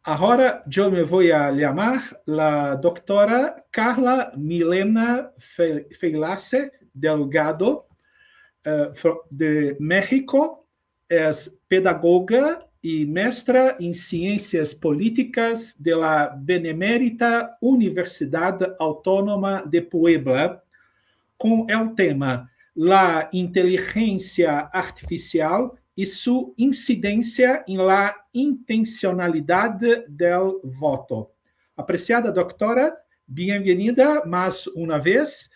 Ahora yo me voy a llamar la doctora Carla Milena Feilace Delgado, de México. Es pedagoga y maestra en Ciencias Políticas de la Benemérita Universidad Autónoma de Puebla, com el tema La Inteligencia Artificial y su incidencia en la intencionalidad del voto. Apreciada doctora, bienvenida más una vez.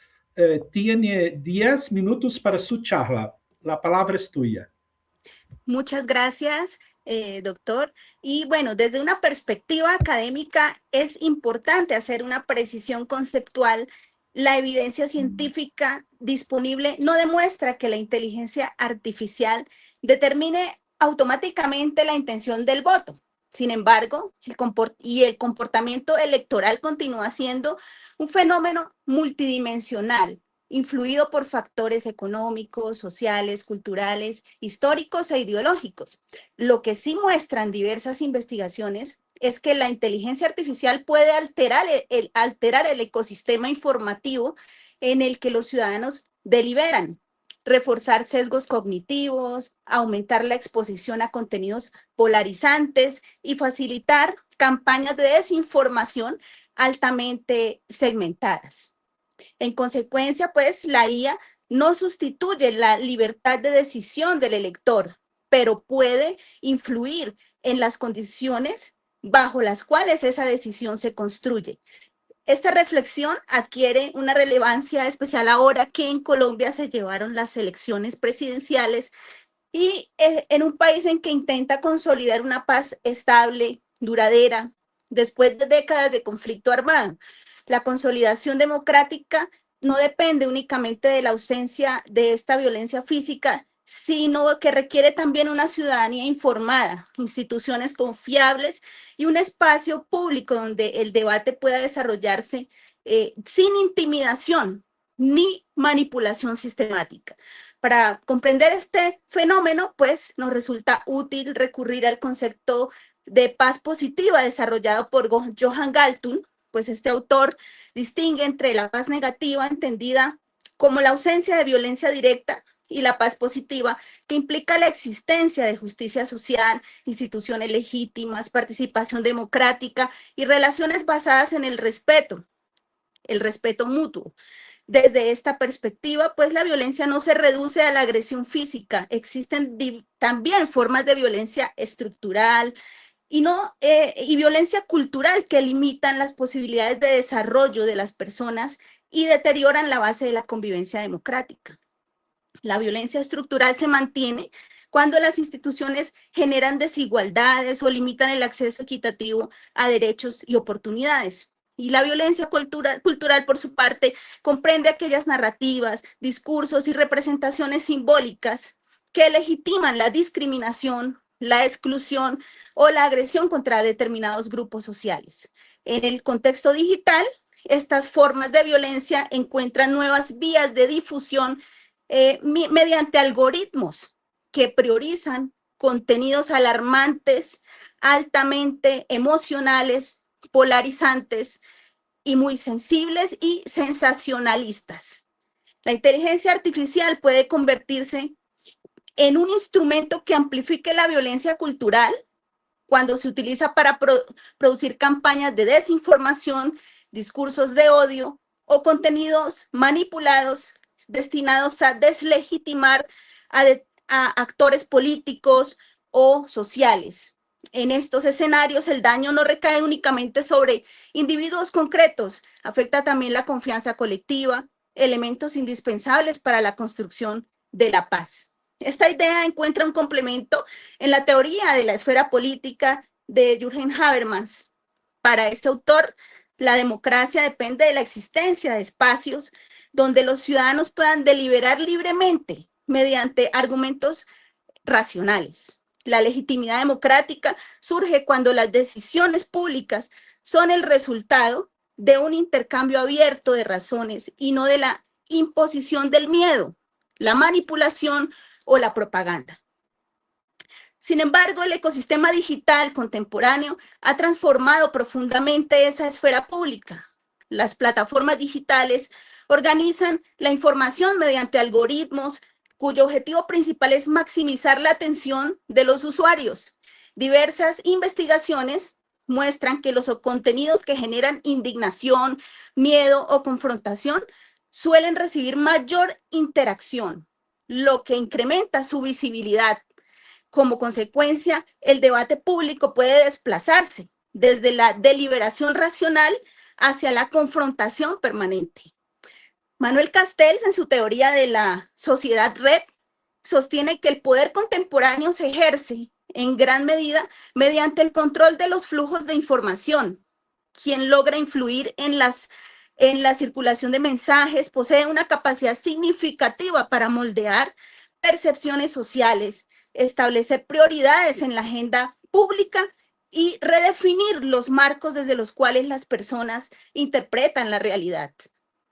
Tiene 10 minutos para su charla. La palabra es tuya. Muchas gracias, doctor. Y bueno, desde una perspectiva académica es importante hacer una precisión conceptual. La evidencia científica disponible no demuestra que la inteligencia artificial determine automáticamente la intención del voto. Sin embargo, el comportamiento electoral continúa siendo un fenómeno multidimensional, influido por factores económicos, sociales, culturales, históricos e ideológicos. Lo que sí muestran diversas investigaciones es que la inteligencia artificial puede alterar el ecosistema informativo en el que los ciudadanos deliberan, reforzar sesgos cognitivos, aumentar la exposición a contenidos polarizantes y facilitar campañas de desinformación altamente segmentadas. En consecuencia, pues la IA no sustituye la libertad de decisión del elector, pero puede influir en las condiciones bajo las cuales esa decisión se construye. Esta reflexión adquiere una relevancia especial ahora que en Colombia se llevaron las elecciones presidenciales y en un país en que intenta consolidar una paz estable, duradera, después de décadas de conflicto armado. La consolidación democrática no depende únicamente de la ausencia de esta violencia física, sino que requiere también una ciudadanía informada, instituciones confiables y un espacio público donde el debate pueda desarrollarse sin intimidación ni manipulación sistemática. Para comprender este fenómeno, pues nos resulta útil recurrir al concepto de paz positiva desarrollado por Johan Galtung. Pues este autor distingue entre la paz negativa, entendida como la ausencia de violencia directa, y la paz positiva, que implica la existencia de justicia social, instituciones legítimas, participación democrática y relaciones basadas en el respeto mutuo. Desde esta perspectiva, pues la violencia no se reduce a la agresión física, existen también formas de violencia estructural y violencia cultural que limitan las posibilidades de desarrollo de las personas y deterioran la base de la convivencia democrática. La violencia estructural se mantiene cuando las instituciones generan desigualdades o limitan el acceso equitativo a derechos y oportunidades. Y la violencia cultural, por su parte, comprende aquellas narrativas, discursos y representaciones simbólicas que legitiman la discriminación, la exclusión o la agresión contra determinados grupos sociales. En el contexto digital, estas formas de violencia encuentran nuevas vías de difusión mediante algoritmos que priorizan contenidos alarmantes, altamente emocionales, polarizantes y muy sensibles y sensacionalistas. La inteligencia artificial puede convertirse en un instrumento que amplifique la violencia cultural cuando se utiliza para producir campañas de desinformación, discursos de odio o contenidos manipulados destinados a deslegitimar a actores políticos o sociales. En estos escenarios, el daño no recae únicamente sobre individuos concretos, afecta también la confianza colectiva, elementos indispensables para la construcción de la paz. Esta idea encuentra un complemento en la teoría de la esfera política de Jürgen Habermas. Para este autor, la democracia depende de la existencia de espacios donde los ciudadanos puedan deliberar libremente mediante argumentos racionales. La legitimidad democrática surge cuando las decisiones públicas son el resultado de un intercambio abierto de razones y no de la imposición del miedo, la manipulación o la propaganda. Sin embargo, el ecosistema digital contemporáneo ha transformado profundamente esa esfera pública. Las plataformas digitales organizan la información mediante algoritmos cuyo objetivo principal es maximizar la atención de los usuarios. Diversas investigaciones muestran que los contenidos que generan indignación, miedo o confrontación suelen recibir mayor interacción, lo que incrementa su visibilidad. Como consecuencia, el debate público puede desplazarse desde la deliberación racional hacia la confrontación permanente. Manuel Castells, en su teoría de la sociedad red, sostiene que el poder contemporáneo se ejerce en gran medida mediante el control de los flujos de información. Quien logra influir en la circulación de mensajes posee una capacidad significativa para moldear percepciones sociales, establecer prioridades en la agenda pública y redefinir los marcos desde los cuales las personas interpretan la realidad.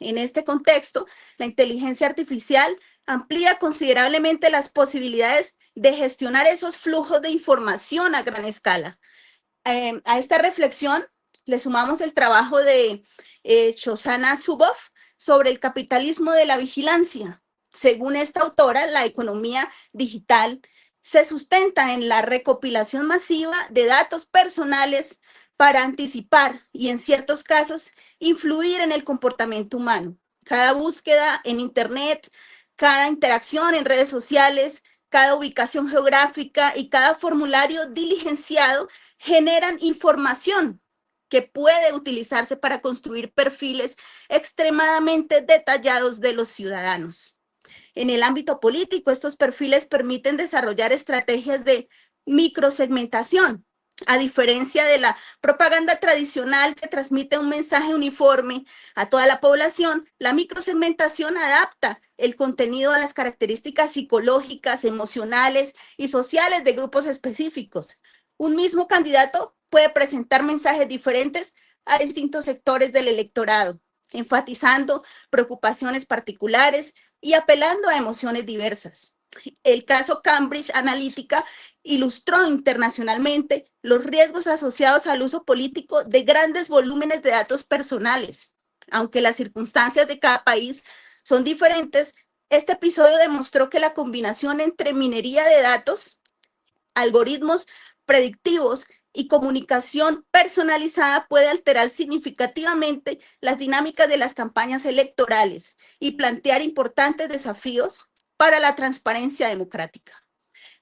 En este contexto, la inteligencia artificial amplía considerablemente las posibilidades de gestionar esos flujos de información a gran escala. A esta reflexión le sumamos el trabajo de Shoshana Zuboff sobre el capitalismo de la vigilancia. Según esta autora, la economía digital se sustenta en la recopilación masiva de datos personales para anticipar y, en ciertos casos, influir en el comportamiento humano. Cada búsqueda en Internet, cada interacción en redes sociales, cada ubicación geográfica y cada formulario diligenciado generan información que puede utilizarse para construir perfiles extremadamente detallados de los ciudadanos. En el ámbito político, estos perfiles permiten desarrollar estrategias de microsegmentación. A diferencia de la propaganda tradicional que transmite un mensaje uniforme a toda la población, la microsegmentación adapta el contenido a las características psicológicas, emocionales y sociales de grupos específicos. Un mismo candidato puede presentar mensajes diferentes a distintos sectores del electorado, enfatizando preocupaciones particulares y apelando a emociones diversas. El caso Cambridge Analytica ilustró internacionalmente los riesgos asociados al uso político de grandes volúmenes de datos personales. Aunque las circunstancias de cada país son diferentes, este episodio demostró que la combinación entre minería de datos, algoritmos predictivos y comunicación personalizada puede alterar significativamente las dinámicas de las campañas electorales y plantear importantes desafíos para la transparencia democrática.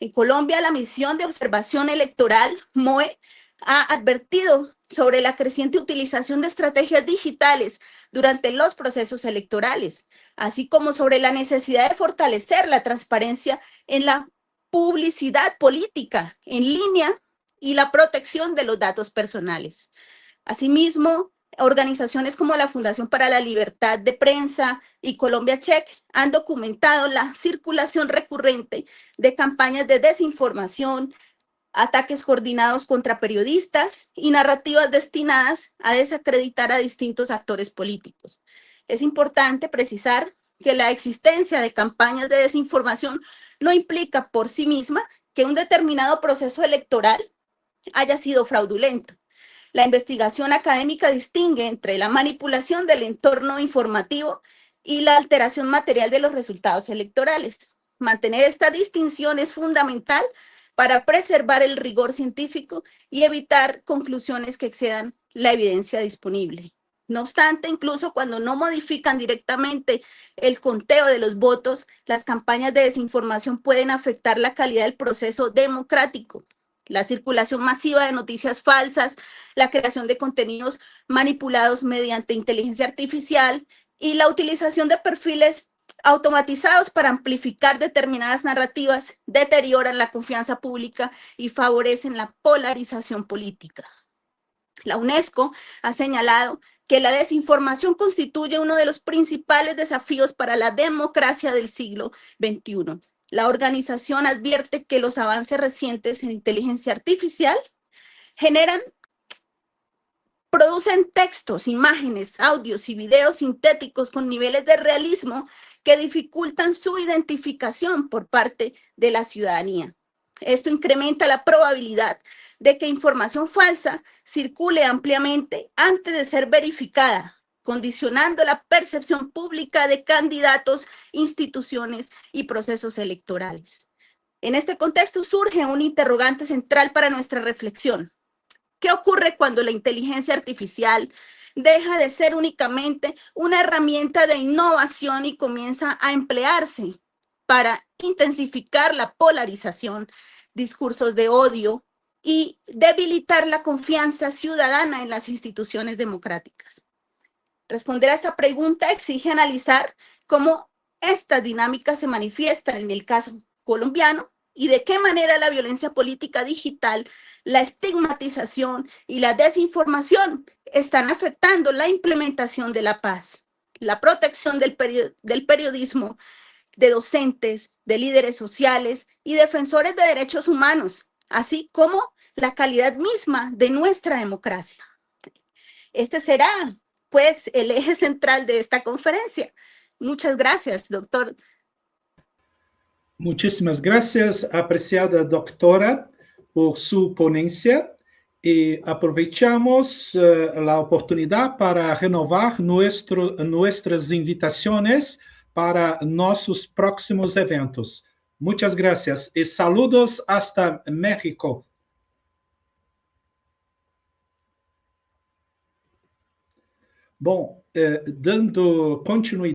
En Colombia, la Misión de Observación Electoral, MOE, ha advertido sobre la creciente utilización de estrategias digitales durante los procesos electorales, así como sobre la necesidad de fortalecer la transparencia en la publicidad política en línea y la protección de los datos personales. Asimismo, organizaciones como la Fundación para la Libertad de Prensa y Colombia Check han documentado la circulación recurrente de campañas de desinformación, ataques coordinados contra periodistas y narrativas destinadas a desacreditar a distintos actores políticos. Es importante precisar que la existencia de campañas de desinformación no implica por sí misma que un determinado proceso electoral haya sido fraudulento. La investigación académica distingue entre la manipulación del entorno informativo y la alteración material de los resultados electorales. Mantener esta distinción es fundamental para preservar el rigor científico y evitar conclusiones que excedan la evidencia disponible. No obstante, incluso cuando no modifican directamente el conteo de los votos, las campañas de desinformación pueden afectar la calidad del proceso democrático. La circulación masiva de noticias falsas, la creación de contenidos manipulados mediante inteligencia artificial y la utilización de perfiles automatizados para amplificar determinadas narrativas deterioran la confianza pública y favorecen la polarización política. La UNESCO ha señalado que la desinformación constituye uno de los principales desafíos para la democracia del siglo XXI. La organización advierte que los avances recientes en inteligencia artificial producen textos, imágenes, audios y videos sintéticos con niveles de realismo que dificultan su identificación por parte de la ciudadanía. Esto incrementa la probabilidad de que información falsa circule ampliamente antes de ser verificada, condicionando la percepción pública de candidatos, instituciones y procesos electorales. En este contexto surge un interrogante central para nuestra reflexión. ¿Qué ocurre cuando la inteligencia artificial deja de ser únicamente una herramienta de innovación y comienza a emplearse para intensificar la polarización, discursos de odio y debilitar la confianza ciudadana en las instituciones democráticas? Responder a esta pregunta exige analizar cómo estas dinámicas se manifiestan en el caso colombiano y de qué manera la violencia política digital, la estigmatización y la desinformación están afectando la implementación de la paz, la protección del periodismo, de docentes, de líderes sociales y defensores de derechos humanos, así como la calidad misma de nuestra democracia. Este será, pues, el eje central de esta conferencia. Muchas gracias, doctor. Muchísimas gracias, apreciada doctora, por su ponencia. Y aprovechamos la oportunidad para renovar nuestras invitaciones para nuestros próximos eventos. Muchas gracias y saludos hasta México. Bom, dando continuidade